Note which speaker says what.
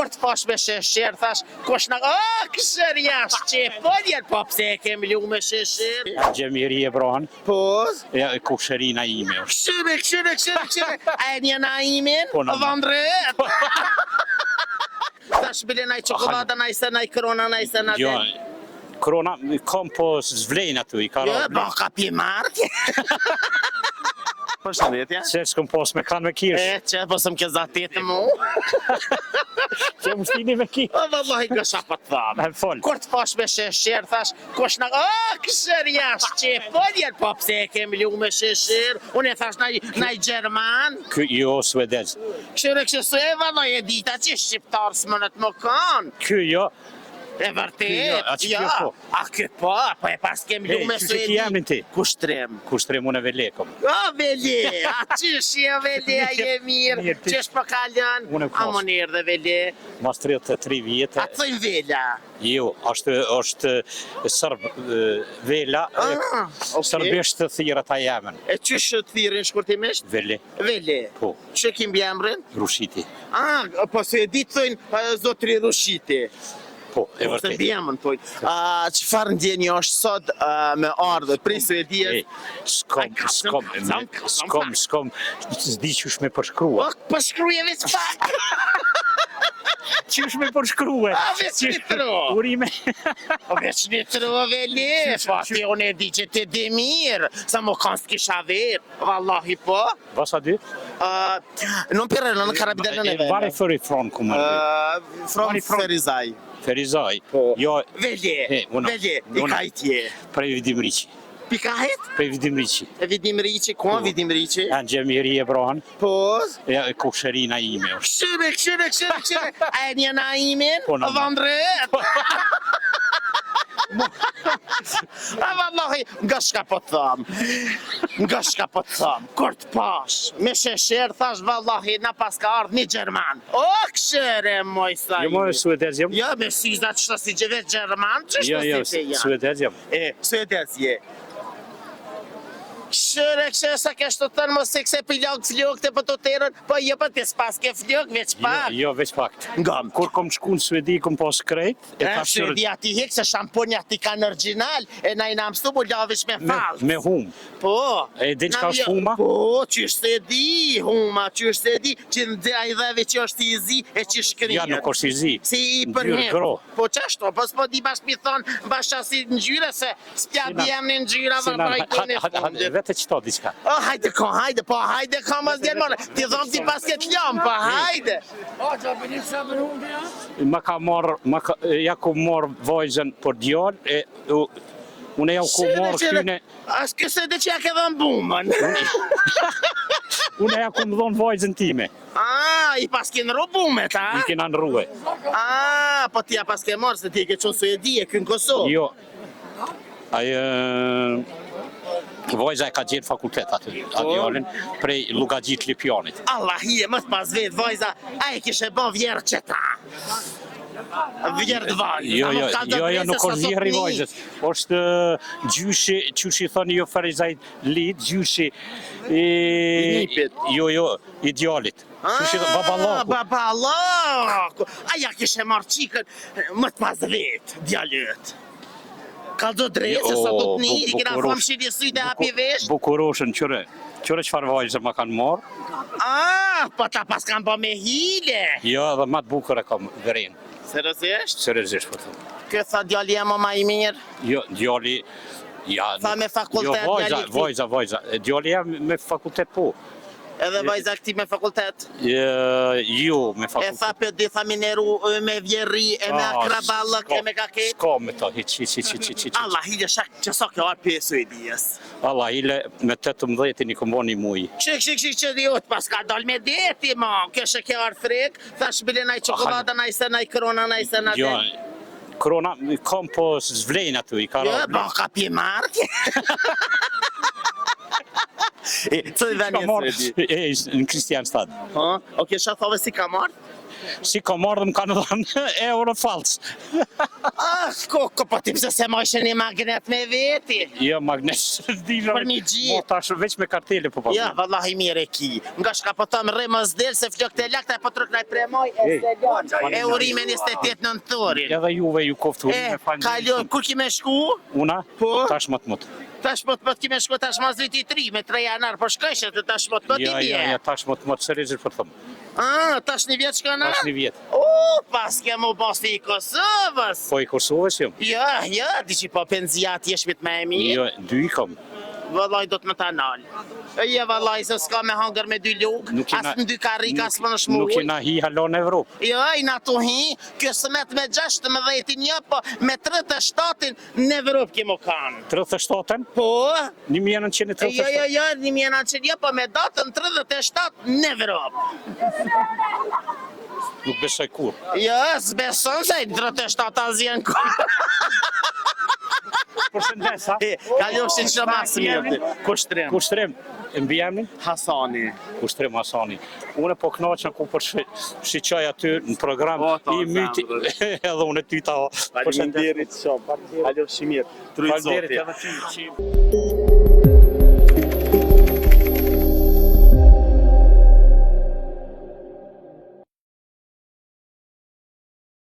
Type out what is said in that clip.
Speaker 1: Për të pash me sheshir, thash, kush na... O, këshër jashtë që po djerë, po pse e kem lu me sheshir?
Speaker 2: Gjemiri e brohan,
Speaker 1: Po?
Speaker 2: kushërina ime është.
Speaker 1: Këshyre. A e një naimin?
Speaker 2: Po, në.
Speaker 1: Vandret? Thash bile naj qokolada, naj se, naj krona, naj se, naj
Speaker 2: Jo,
Speaker 1: den.
Speaker 2: krona, kom po zvlejnë aty, i ka
Speaker 1: Jo,
Speaker 2: rarë.
Speaker 1: bo ka pje marke. Përshëndetje.
Speaker 2: Se s'kom pos me kanë me kirsh.
Speaker 1: E, që po sëm ke zatetë mu?
Speaker 2: Që më shtini me kirsh.
Speaker 1: O, vallahi gësha për të thamë.
Speaker 2: Me fol.
Speaker 1: Kur të pash me sheshir, thash, kush na... O, këshër jashtë që po djerë, po pse e kem lu me sheshir? Unë e thash, naj Gjerman.
Speaker 2: Ky jo suedez.
Speaker 1: Këshyre su e vallahi e dita që shqiptarë s'mënët më kanë.
Speaker 2: Ky jo.
Speaker 1: E vërtet,
Speaker 2: A që
Speaker 1: ja.
Speaker 2: kjo po?
Speaker 1: A kjo po e pas kem lu me
Speaker 2: Që
Speaker 1: su e
Speaker 2: ki emrin ti?
Speaker 1: Kushtrem.
Speaker 2: Kushtrem unë e velekom.
Speaker 1: O, veli, a qysh je veli, a je mirë,
Speaker 2: Mirë, ti-
Speaker 1: qysh po kalën,
Speaker 2: Unë e
Speaker 1: a
Speaker 2: pas.
Speaker 1: më njerë dhe veli,
Speaker 2: Mas 33 vjetë.
Speaker 1: a të thëjnë vela.
Speaker 2: Jo, është sërb vela,
Speaker 1: ok.
Speaker 2: sërbisht të thira ta jemen.
Speaker 1: E qysh të thirin shkurtimisht?
Speaker 2: Vele,
Speaker 1: Veli,
Speaker 2: po,
Speaker 1: që kim bjemrin?
Speaker 2: rushiti.
Speaker 1: Po se e ditë thëjnë zotri Rushiti.
Speaker 2: Po, e
Speaker 1: Se
Speaker 2: vërtet.
Speaker 1: bjemën thëjnë. Qëfar ndjenjë është sot me ardhë, prisë e
Speaker 2: E,
Speaker 1: dijes?
Speaker 2: s'kom, s'di qysh me përshkrua.
Speaker 1: O, po shkruje veç pak.
Speaker 2: Qysh me përshkrua?
Speaker 1: A, veç një tro.
Speaker 2: Urime.
Speaker 1: O veç një tro, veli, po ati unë e di që ti di mirë, sa më kanë s'kisha verë, vallahi po.
Speaker 2: Vasa dy?
Speaker 1: Non pirrello, non carabinello ne
Speaker 2: Bare fëri fron ku më
Speaker 1: From Ferizaj.
Speaker 2: Ferizaj.
Speaker 1: Po.
Speaker 2: Jo,
Speaker 1: Veli,
Speaker 2: unë-
Speaker 1: veli, i
Speaker 2: unë-
Speaker 1: kajtje.
Speaker 2: prej Vidim Riqi.
Speaker 1: Pikahet?
Speaker 2: Prej Vidim Riqi.
Speaker 1: E vidim riqi, ku vidim riqi?
Speaker 2: Janë gjemiri e brohan,
Speaker 1: Po?
Speaker 2: kushërina ime është.
Speaker 1: Këshyre. A e një naimin?
Speaker 2: Po, në.
Speaker 1: Vandret? A vallahi, nga shka po të thamë, kur të pash, me shesher, thash vallahi, na pas ka ardhë një Gjerman. O, këshyre, moj sa
Speaker 2: Jo, më suedez jam.
Speaker 1: Jo, me syza që si gjeve Gjerman, që
Speaker 2: Jo,
Speaker 1: si te janë?
Speaker 2: suedez jam.
Speaker 1: E, suedez je. Këshyre, sa kështë të tënë mos e kse pilok flok të për të terën, po jo për të s'pas ke flok, veç pak.
Speaker 2: Jo, veç pak.
Speaker 1: Ngam.
Speaker 2: Kur kom shku në Suedi, kom pas krejt, e
Speaker 1: E,
Speaker 2: tash
Speaker 1: Suedi ati hek se shamponja ti kanë original, e na i na mëstu mu lavish me falë.
Speaker 2: me hum.
Speaker 1: Po.
Speaker 2: E din çka
Speaker 1: Na
Speaker 2: është
Speaker 1: vjo-
Speaker 2: huma?
Speaker 1: Po, qysh se di, huma, qysh se di, që në ai dheve që është i zi e që shkrijet.
Speaker 2: Ja, nuk është i zi.
Speaker 1: Si i
Speaker 2: Ngjyrë
Speaker 1: përhep.
Speaker 2: gro.
Speaker 1: Po qashto, po s'po di bashkë mi thonë bashkë në gjyre se s'pja
Speaker 2: Si na-
Speaker 1: djem në gjyra
Speaker 2: Si na-
Speaker 1: vërraj kone fundit.
Speaker 2: Vete qëto diçka.
Speaker 1: O, hajde ka mas djermone, ti thonë ti pas këtë ljom, po hajde.
Speaker 2: Ja ku marr vajzën për djallë, unë ja ku marr këtyne,
Speaker 1: As këse dhe që ja ke dhënë bumën.
Speaker 2: unë ja ku më dhonë vajzën time,
Speaker 1: I pas ke në bumet,
Speaker 2: i kena në rrue.
Speaker 1: Po ti ja pas ke marrë se ti ke qënë Suedi e kënë Kosovë.
Speaker 2: Jo, vajza e ka gjetë fakultet aty, a djallin, prej Lugagjit Lipjanit.
Speaker 1: Allah hije, më të pas vetë, vajza, a e kishe bo vjerë që ta. Vjerë të valë.
Speaker 2: Jo, nuk është vjerë i vajzës. Është gjyshi, qyshi thoni jo Ferizaj Lid, gjyshi
Speaker 1: nipit.
Speaker 2: Jo, i djallit. Qyshi baballaku.
Speaker 1: Baballaku. Aja kishe marrë qikën, më të pas vetë, djallet. Ka do drejtë se sa do të një, i kena thonë shirje syte hapi vesh.
Speaker 2: Bukuroshën, qëre qëfar vajzë ma kanë marë?
Speaker 1: Po ta pas kanë bo me hile.
Speaker 2: Jo, dhe ma të bukur e kam vërin.
Speaker 1: Seriozisht?
Speaker 2: Seriozisht, po të.
Speaker 1: Këtë tha djalli e më ma i mirë.
Speaker 2: Jo, djalli... Ja,
Speaker 1: Tha me fakultet,
Speaker 2: jo,
Speaker 1: djalli
Speaker 2: vajza. Djalli jam me fakultet po.
Speaker 1: Edhe vajza këti me fakultet.
Speaker 2: Jo, me
Speaker 1: E
Speaker 2: fakultet.
Speaker 1: tha për di thamineru me vjerri, e me akraballëk, e me kake.
Speaker 2: S'ka me ta, hiq.
Speaker 1: Allah, hile shak që sa kjo arë për Suedijes.
Speaker 2: Allah, ile me 18 i kom bo një muj.
Speaker 1: Që diot, pas ka dal me deti, ma, kështë kjo arë frek, thash bile naj qokolada, naj se, naj krona, naj se, naj
Speaker 2: Jo,
Speaker 1: den.
Speaker 2: krona, kom po zvlejnë aty, i ka
Speaker 1: Jo,
Speaker 2: rarë.
Speaker 1: bo ka pje marke. Cëllë veni e Suedi?
Speaker 2: Në Kristianstad.
Speaker 1: Oke, shafove si ka marrë?
Speaker 2: Si ka marrë dhe më kanë dhënë euro falc.
Speaker 1: Koko, po ti pse se ma ishe një magnet me veti?
Speaker 2: Jo, magnet, dija.
Speaker 1: Për mi gji.
Speaker 2: Mo tash veç me kartele po
Speaker 1: Ja, vallahi mire ki. Nga shka po tëm rrimës del se flok të lakta po truknaj premoj e se lon. E urime 28 nëntorin.
Speaker 2: Edhe juve ju koftu me falë.
Speaker 1: Kalon, kur ki me shku?
Speaker 2: Una?
Speaker 1: Po?
Speaker 2: Tash më të mutë.
Speaker 1: Tash po të kime shku tash mas viti 3 me 3 janar, po shkëshet të tash po të
Speaker 2: Ja,
Speaker 1: bje.
Speaker 2: tash më të mutë, seriozisht po të thëmë.
Speaker 1: Tash një vjetë shkona?
Speaker 2: Tash një vjetë.
Speaker 1: Pas ke mu basti i Kosovës.
Speaker 2: Po i Kosovës jam.
Speaker 1: Ja, di që po penzijat jeshmit me e mirë.
Speaker 2: Jo, 2 i kam.
Speaker 1: Vallaj do të më ta nalë. Ja, vallaj, se s'ka me hangër me 2 lukë, as në 2 karrika, as më në shmuj.
Speaker 2: Nuk jena hi halon Evropë.
Speaker 1: Jo, i na tu hi, kjo sëmet me 16 një, po me 37 në Evropë kemo kanë.
Speaker 2: 37-ën?
Speaker 1: Po?
Speaker 2: 1937.
Speaker 1: Jo, 1900, po me datën 37 në Evropë.
Speaker 2: Nuk besoj kur.
Speaker 1: Jo, s'beson se i 37 azjen kur.
Speaker 2: Përshëndesa.
Speaker 1: Kalofshin që masë mirë. Kushtrim.
Speaker 2: Kushtrim. E mbi emrin?
Speaker 1: Hasani.
Speaker 2: Kushtrim Hasani. Unë po knoqen ku shiqoj aty në program i myti edhe unë ty ta.
Speaker 1: Faleminderit shumë. Kalofshin mirë.
Speaker 2: Faleminderit edhe ty.